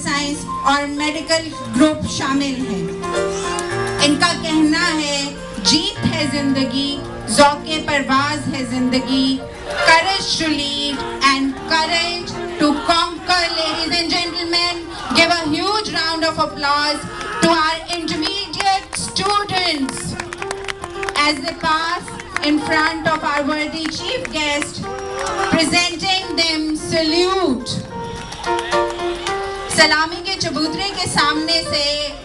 Science और medical group शामिल हैं। इनका कहना है, जीत है जिंदगी, ज़ौक़े परवाज़ है जिंदगी, courage to lead and courage to conquer. Ladies and gentlemen, give a huge round of applause to our intermediate students as they pass in front of our worthy chief guest, presenting them salute. सलामी के चबूतरे के सामने से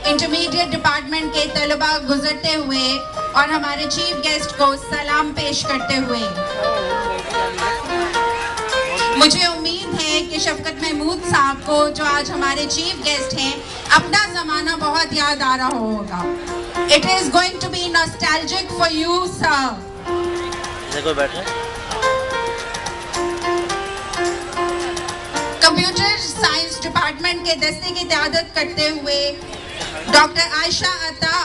intermediate department के तलबा गुजरते हुए और हमारे चीफ गेस्ट को सलाम पेश करते हुए, मुझे उम्मीद है कि शफकत महमूद साहब को, जो आज हमारे चीफ गेस्ट हैं, अपना ज़माना बहुत याद आ रहा होगा। It is going to be nostalgic for you, sir. देखो बैठे। कंप्यूटर साइंस डिपार्टमेंट के दस्ते की क़यादत करते हुए डॉक्टर आयशा अता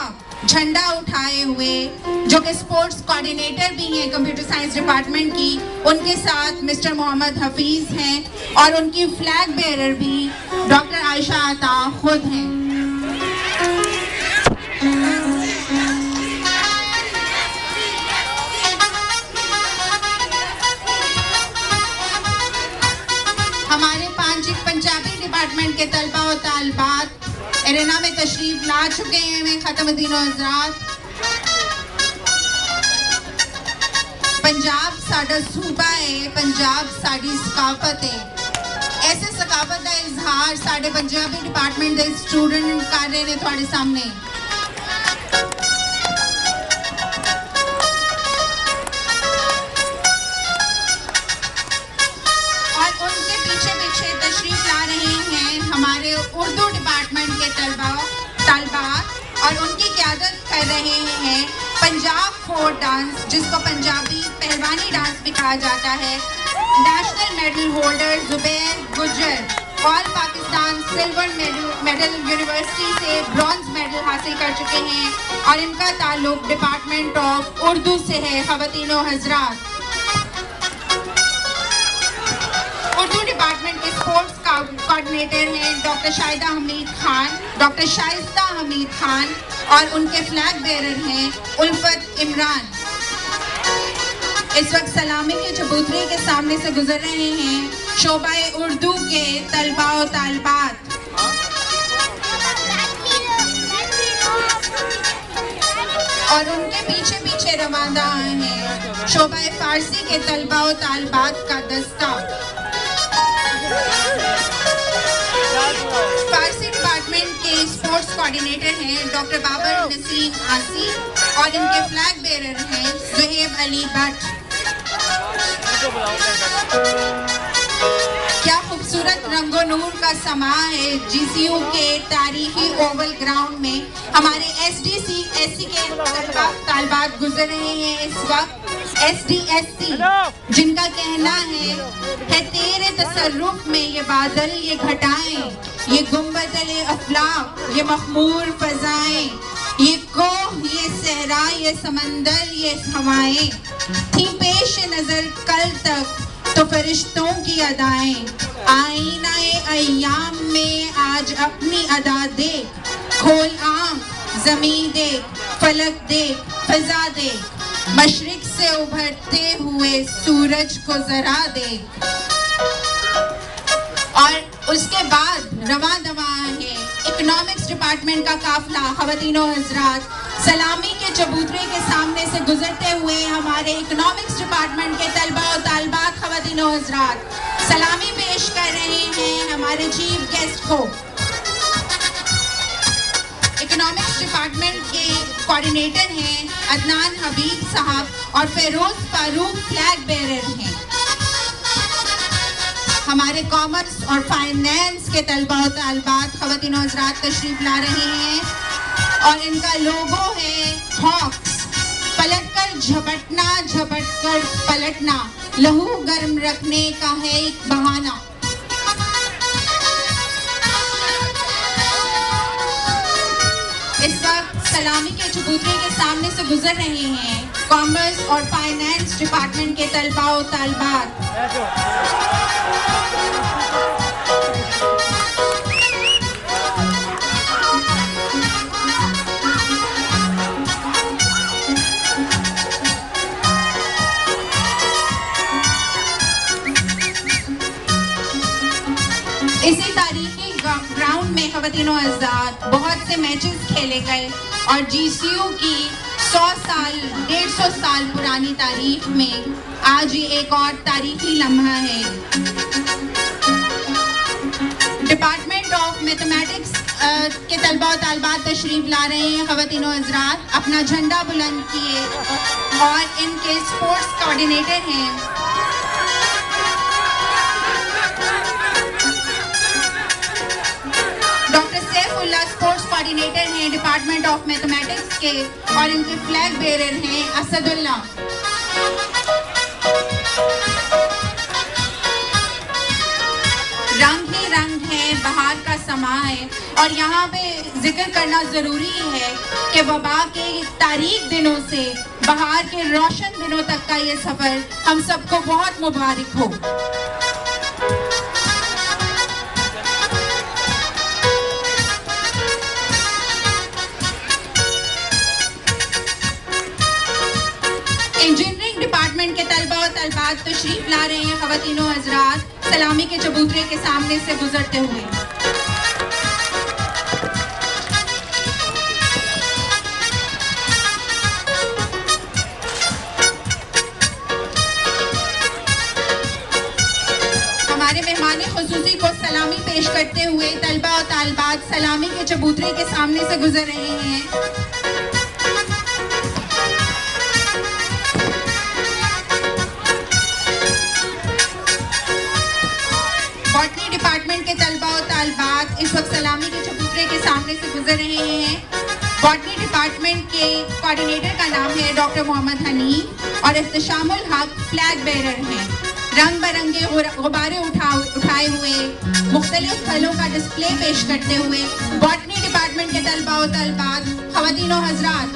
झंडा उठाए हुए, जो कि स्पोर्ट्स कोऑर्डिनेटर भी हैं कंप्यूटर साइंस डिपार्टमेंट की, उनके साथ मिस्टर मोहम्मद हफीज़ हैं और उनकी फ्लैग बेयरर भी डॉक्टर आयशा अता खुद हैं। हमारे पंजाबी डिपार्टमेंट के तलबा और तालिबात एरेना में तशरीफ ला चुके हैं। मैं ख़ातम-उद-दीन हज़रात, पंजाब साडा सूबा है, पंजाब साडी सकाफत है। ऐसे सकाफत का इजहार साडे पंजाबी डिपार्टमेंट के स्टूडेंट कर रहे हैं थोड़े सामने। हमारे उर्दू डिपार्टमेंट के तालिबात और उनकी क़यादत कर रहे हैं पंजाब फोक डांस, जिसको पंजाबी पहलवानी डांस भी कहा जाता है। National medal holder Zubair Gujjar all Pakistan silver medal university से ब्रॉन्ज मेडल हासिल कर चुके हैं और इनका ताल्लुक डिपार्टमेंट ऑफ उर्दू से है। ख़वातीनो हज़रात, उर्दू डिपार्टमेंट के स्पोर्ट्स कोऑर्डिनेटर हैं डॉक्टर शाहिदा हमीद खान, डॉक्टर शाइस्ता हमीद खान और उनके फ्लैग बेयरर हैं उल्फत इमरान। इस वक्त सलामी के चबूतरे के सामने से गुजर रहे हैं शोबाए उर्दू के तलबा और तालिबात। और उनके पीछे पीछे रवाना है शोबाए फारसी के तलबा और तालिबात का दस्ता। फारसी डिपार्टमेंट के स्पोर्ट्स कोऑर्डिनेटर हैं डॉक्टर बाबर नसीम आसी और इनके फ्लैग बेयरर हैं ज़ुहैब अली भट्ट। क्या खूबसूरत रंगो नूर का समा है जीसीयू के तारीखी ओवल ग्राउंड में। हमारे एसडीएससी के तालिबात गुजर रहे हैं इस वक्त। एसडीएससी, जिनका कहना है तेरे तसर्रुफ में ये बादल, ये घटाएं, ये गुंबदले अफलाक, ये मखमूर फजाएं, ये कोह, ये सहरा, ये समंदर, ये हवाएं थी पेश नजर कल तक तो फरिश्तों की अदाएं। आईनाए अय्याम में आज अपनी अदा देख, खोल आँख, ज़मीं देख, फलक देख, फजा देख, मशरिक से उभरते हुए सूरज को जरा देख। और उसके बाद रवा दवा है इकोनॉमिक्स डिपार्टमेंट का काफिला। ख़वातीनो हज़रात, सलामी के चबूतरे के सामने से गुजरते हुए हमारे इकोनॉमिक्स डिपार्टमेंट के तलबा और तालिबात ख़वातीनो हज़रात सलामी पेश कर रहे हैं हमारे चीफ गेस्ट को। इकोनॉमिक्स डिपार्टमेंट के कोऑर्डिनेटर हैं अदनान हबीब साहब और फेरोज फारूक फ्लैग बेयरर हैं। हमारे कॉमर्स और फाइनेंस के तलबा और तालिबात ख़वातीनो हज़रात तशरीफ ला रहे हैं और इनका लोगो है हॉक्स, पलटकर झपटना, झपटकर पलटना, लहू गर्म रखने का है एक बहाना। इस वक्त सलामी के चबूतरे के सामने से गुजर रहे हैं कॉमर्स और फाइनेंस डिपार्टमेंट के तलबा और तालिबात। ख़वातीनो हज़रात, बहुत से मैचेस खेले गए और GCU की 100 साल 150 साल पुरानी तारीख में आज ये एक और तारीखी लम्हा है। डिपार्टमेंट ऑफ मैथमेटिक्स के तलबा और तालबात तशरीफ ला रहे हैं। ख़वातीनो हज़रात अपना झंडा बुलंद किए और इनके स्पोर्ट्स कोऑर्डिनेटर हैं डॉक्टर सैफुल्लाह, स्पोर्ट्स कोऑर्डिनेटर हैं डिपार्टमेंट ऑफ मैथमेटिक्स के, और इनके फ्लैग बेरर हैं असदुल्लाह। रंग ही रंग है, बहार का समा है और यहाँ पे जिक्र करना ज़रूरी है कि वबा के तारीख दिनों से बहार के रोशन दिनों तक का ये सफ़र हम सबको बहुत मुबारक हो। इंजीनियरिंग डिपार्टमेंट के तलबा और तलबात तशरीफ ला रहे हैं ख़वातीनो हज़रात, सलामी के चबूतरे के सामने से गुजरते हुए। हमारे मेहमान खुसूसी को सलामी पेश करते हुए तलबा और तालबात सलामी के चबूतरे के सामने से गुजर रहे हैं। बॉटनी डिपार्टमेंट के तलबा और तालबात इस वक्त सलामी के चबूतरे के सामने से गुजर रहे हैं। बॉटनी डिपार्टमेंट के कोऑर्डिनेटर का नाम है डॉक्टर मोहम्मद हनीफ और इफ्तिशामुल हक फ्लैग बेरर हैं। रंग बिरंगे गुब्बारे उठाए हुए मुख्तलिफ फलों का डिस्प्ले पेश करते हुए बॉटनी डिपार्टमेंट के तलबा और तालबात, ख़वातीनो हज़रात,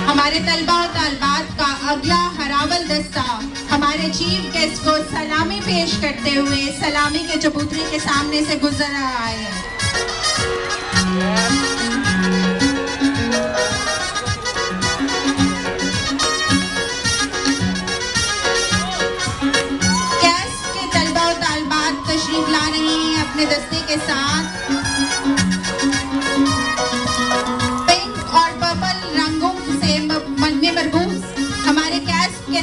हमारे तलबा और तालबात का अगला हरावल दस्ता हमारे चीफ गेस्ट को सलामी पेश करते हुए सलामी के चबूतरे के सामने से गुजर रहा है। कैस के तलबा और तालबात तशरीफ ला रहे हैं अपने दस्ते के साथ।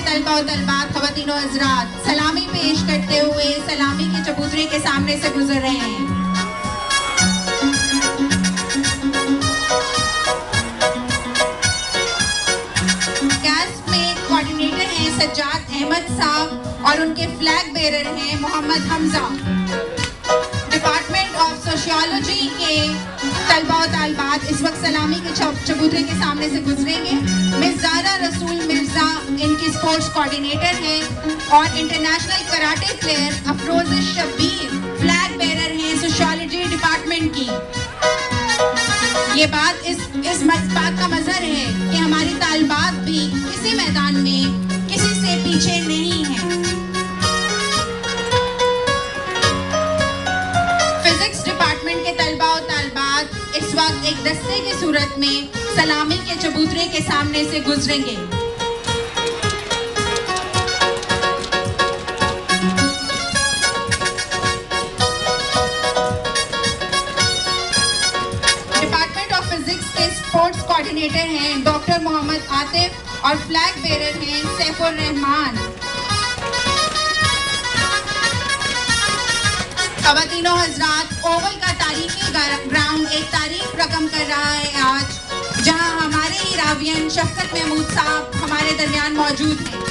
तलबा और तलबात, ख़वातीनो हज़रात सलामी पेश करते हुए सलामी के चबूतरे के सामने से गुजर रहे हैं। कैस में कोऑर्डिनेटर हैं सज्जाद अहमद साहब और उनके फ्लैग बेरर हैं Mohammed Hamza. Department of sociology के तलबा और तालबात इस वक्त सलामी के चबूतरे के सामने से गुजरेंगे। मिस ज़ारा रसूल मिर्ज़ा इनकी स्पोर्ट्स कोऑर्डिनेटर हैं और international karate player Afroz Shabbir flag bearer हैं सोशियोलॉजी डिपार्टमेंट की। ये बात इस बात का मजहर है कि हमारी तालबात भी किसी मैदान में किसी से पीछे नहीं है। फिजिक्स डिपार्टमेंट के तलबा और तालबात इस वक्त एक दस्ते की सूरत में सलामी के चबूतरे के सामने से गुजरेंगे। डिपार्टमेंट ऑफ फिजिक्स के स्पोर्ट्स कोऑर्डिनेटर हैं डॉक्टर मोहम्मद आतिफ और फ्लैग बेरर हैं सैफुर रहमान। ख़वातीनो हज़रात, ओवल का तारीखी ग्राउंड एक तारीख रकम कर रहा है आज, जहां हमारे ही रावियन शफकत महमूद साहब हमारे दरमियान मौजूद हैं।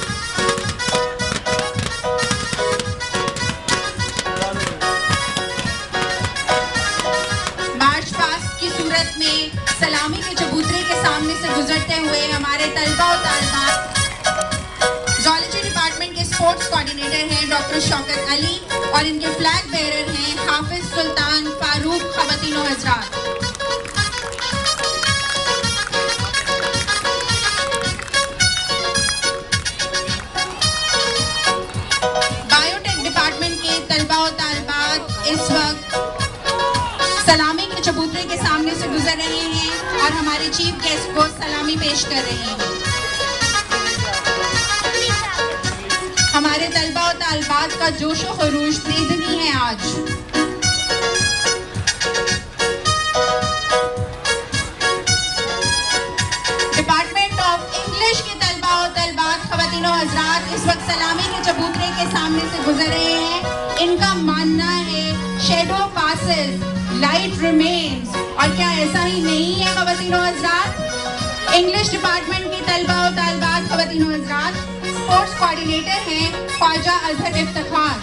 मार्च पास्ट की सूरत में सलामी के चबूतरे के सामने से गुजरते हुए हमारे तलबा और तालबात ज़ूलॉजी डिपार्टमेंट के स्पोर्ट्स कोऑर्डिनेटर हैं डॉक्टर शौकत अली और इनके फ्लैग बेरर हैं हाफिज सुल्तान फारूक। ख़वातीनो हज़रात, बायोटेक डिपार्टमेंट के तलबा और तालबात इस वक्त सलामी के चबूतरे के सामने से गुजर रहे हैं और हमारे चीफ गेस्ट को सलामी पेश कर रहे हैं। हमारे तलबा और तालबात का जोशो खरूश बेदनी है आज। डिपार्टमेंट ऑफ इंग्लिश के तलबा और तलबात खवातीनो हजरात इस वक्त सलामी के चबूतरे के सामने से गुजर रहे हैं। इनका मानना है शेडो पासेस लाइट रिमेन्स, और क्या ऐसा ही नहीं है खवातीनो हजरात? इंग्लिश डिपार्टमेंट के तलबा और तालबात खवातीनो हजरात स्पोर्ट्स कोऑर्डिनेटर हैं ख्वाजा अजहर इफ्तिखार।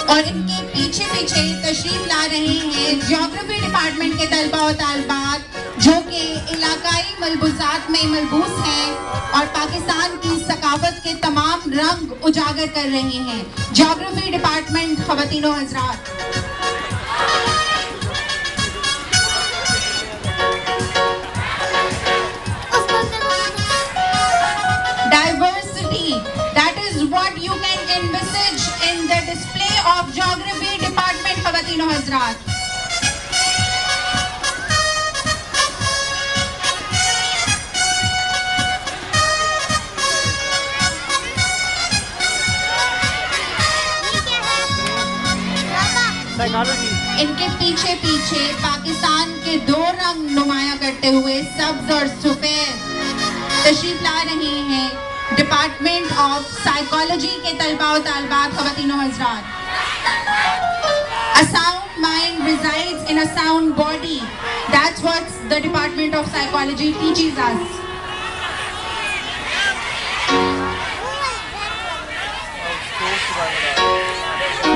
और इनके पीछे पीछे तशरीफ ला रहे हैं ज्योग्राफी डिपार्टमेंट के तलबा और तालबात, जो कि इलाकाई मलबूसात में मलबूस हैं और पाकिस्तान की सकाफत के तमाम रंग उजागर कर रहे हैं। ज्योग्राफी डिपार्टमेंट खवातीनो हजरात, diversity, that is what you can envisage in the display of geography department खवातीनो हजरात। इनके पीछे पीछे पाकिस्तान के दो रंग नुमाया करते हुए सब्ज और सफेद तशरीफ ला रहे हैं डिपार्टमेंट ऑफ साइकोलॉजी के तलबा और तालबात खवातीनो हजरात। A sound mind resides in a sound body. That's what the Department of Psychology teaches us.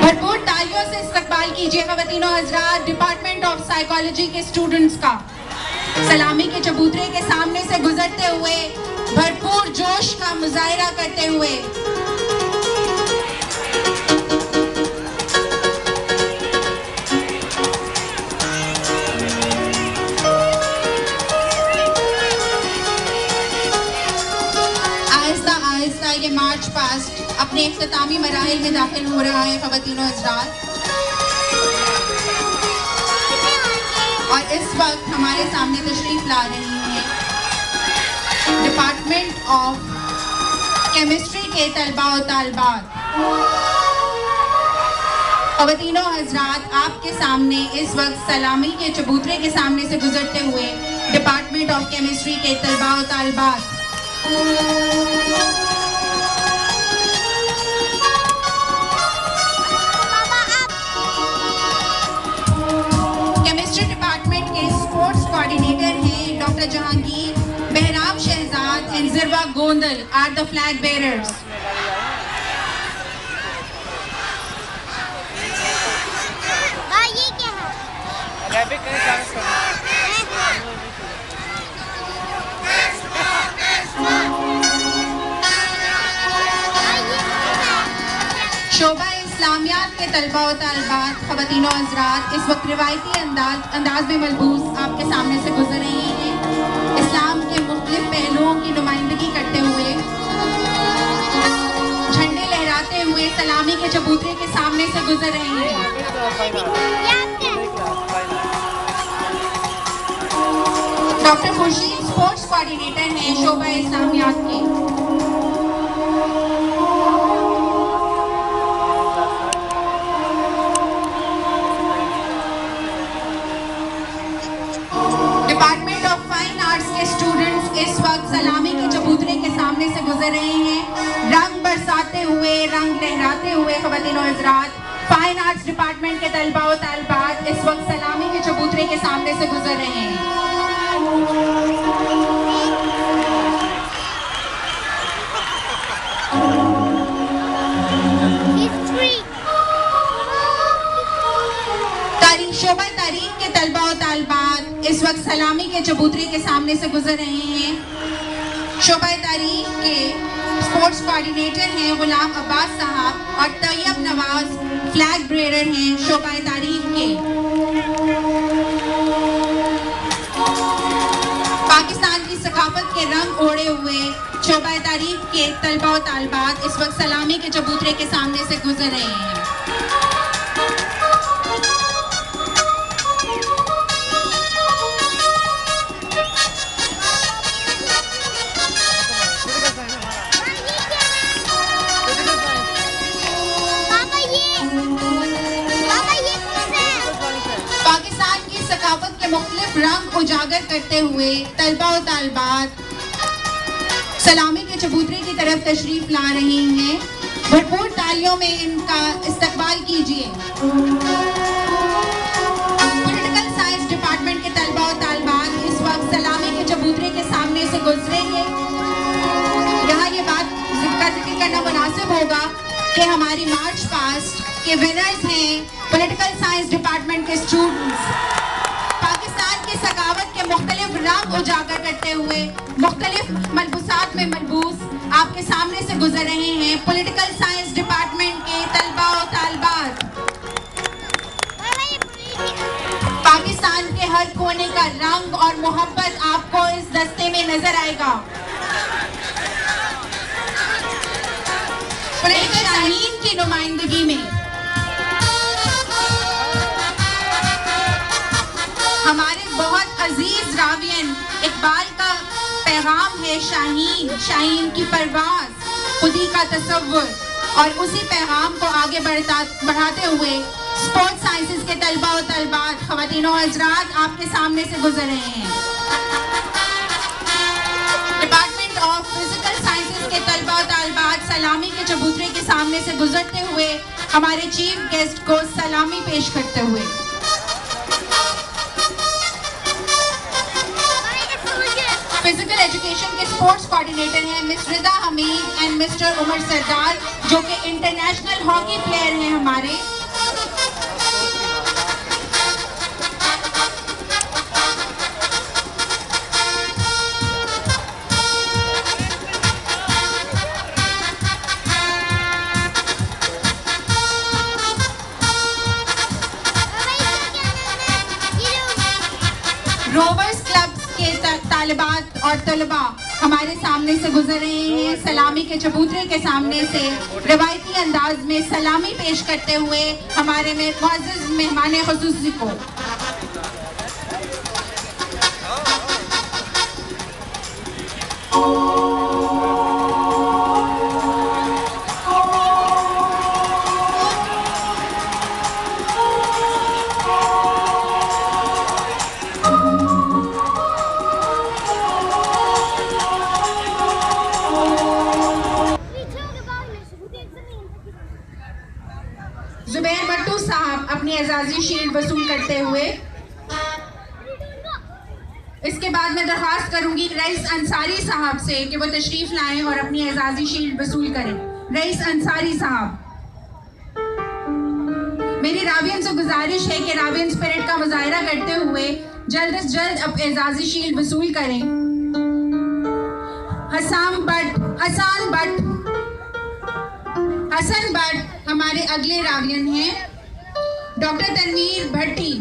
भरपूर तालियों से इस्तकबाल कीजिए खवातीनो हजरात डिपार्टमेंट ऑफ साइकोलॉजी के स्टूडेंट्स का। सलामी के चबूतरे के सामने से गुजरते हुए भरपूर जोश का मुजाहिरा करते हुए आहिस्ता आहिस्ता ये मार्च पास्ट अपने इख्तितामी मराहिल में दाखिल हो रहा है खवातीनो हजरात। और इस वक्त हमारे सामने तशरीफ ला रही हैं डिपार्टमेंट ऑफ केमिस्ट्री के तलबा और तालबात। खवातीनो हजरात, आपके सामने इस वक्त सलामी के चबूतरे के सामने से गुजरते हुए डिपार्टमेंट ऑफ केमिस्ट्री के तलबा और तालबात। केमिस्ट्री डिपार्टमेंट के स्पोर्ट्स कोऑर्डिनेटर हैं doctor Jahangir, Bahram Shahzad and Zirwa Gondal are the flag bearers. ये क्या है? शोबा इस्लामियात के तलबा और तालबात खवातीनो हजरात इस वक्त रिवायती अंदाज में मलबूस आपके सामने से गुजर रही हैं। इस्लाम के मुख्तलिफ पहलुओं की नुमाइंदगी करते हुए झंडे लहराते हुए सलामी के चबूतरे के सामने से गुजर रही हैं। डॉक्टर खुर्शीद स्पोर्ट्स कोऑर्डिनेटर हैं शोबा इस्लामियात के। डिपार्टमेंट ऑफ फाइन आर्ट्स के स्टूडेंट्स इस वक्त सलामी के चबूतरे के सामने से गुजर रहे हैं, रंग बरसाते हुए, रंग लहराते हुए। खवातीनो हजरात, फाइन आर्ट्स डिपार्टमेंट के तलबा और तालबात इस वक्त सलामी के चबूतरे के सामने से गुजर रहे हैं। शोबा तारीख के तलबा और तालबात इस वक्त सलामी के चबूतरे के सामने से गुजर रहे हैं। शोबा तारीख के स्पोर्ट्स कोऑर्डिनेटर हैं गुलाम अब्बास साहब और तैयब नवाज फ्लैग बेयरर हैं शोबा तारीख के। पाकिस्तान की सकाफत के रंग ओढ़े हुए शोबा तारीख के तलबा और तालबात इस वक्त सलामी के चबूतरे के सामने से गुजर रहे हैं। पाकिस्तान की सकाफत के मुख्तलिफ रंग उजागर करते हुए तलबा और तालबात सलामी के चबूतरे की तरफ तशरीफ ला रही हैं। भरपूर तालियों में इनका इस्तकबाल कीजिए। पॉलिटिकल साइंस डिपार्टमेंट के तलबा और तालबात इस वक्त सलामी के चबूतरे के सामने से गुजरेंगे। यहाँ ये बात का जिक्र करना मुनासिब होगा कि हमारी मार्च पास्ट के विनर्स हैं पॉलिटिकल साइंस डिपार्टमेंट के स्टूडेंट्स। पाकिस्तान की सकावत के मुख्तलिफ रंग उजागर करते हुए मुख्तलिफ मलबूसात में मलबूस आपके सामने से गुजर रहे हैं पॉलिटिकल साइंस डिपार्टमेंट के तलबा और तालबात। पाकिस्तान के हर कोने का रंग और मोहब्बत आपको इस दस्ते में नजर आएगा। पॉलिटिकल शाहीन की नुमाइंदगी में हमारे बहुत अजीज रावियन इकबाल का पैगाम है शाहीन, शाहीन की परवाज, खुदी का तसव्वुर। और उसी पैगाम को आगे बढ़ाते हुए स्पोर्ट्स साइंसेज के तलबा और तलबात, ख़वातीन और हज़रात आपके सामने से गुजर रहे हैं। डिपार्टमेंट ऑफ फिजिकल साइंसेज के तलबा और तालबात सलामी के चबूतरे के सामने से गुजरते हुए हमारे चीफ गेस्ट को सलामी पेश करते हुए फिजिकल एजुकेशन के स्पोर्ट्स कोऑर्डिनेटर हैं miss Rida Hameed and mister Umar Sardar, जो कि इंटरनेशनल हॉकी प्लेयर हैं हमारे। रोवर्स क्लब के तालिबात और तलबा हमारे सामने से गुजर रहे हैं। सलामी के चबूतरे के सामने से रवायती अंदाज में सलामी पेश करते हुए हमारे में मुअज़्ज़ज़ मेहमान ख़ुसूसी को जुबैर भट्टू साहब अपनी एजाजी शील्ड वसूल करते हुए। इसके बाद मैं दरख्वास्त करूंगी रईस अंसारी साहब से कि वो तशरीफ लाएं और अपनी एजाजी शील्ड वसूल करें। रईस अंसारी साहब, मेरी रावियन से गुजारिश है कि रावियन स्पिरिट का मुजाहिरा करते हुए जल्द से जल्द अब एजाजी शील्ड वसूल करें। हसन भट्ट हमारे अगले रावियन हैं। डॉक्टर तनवीर भट्टी।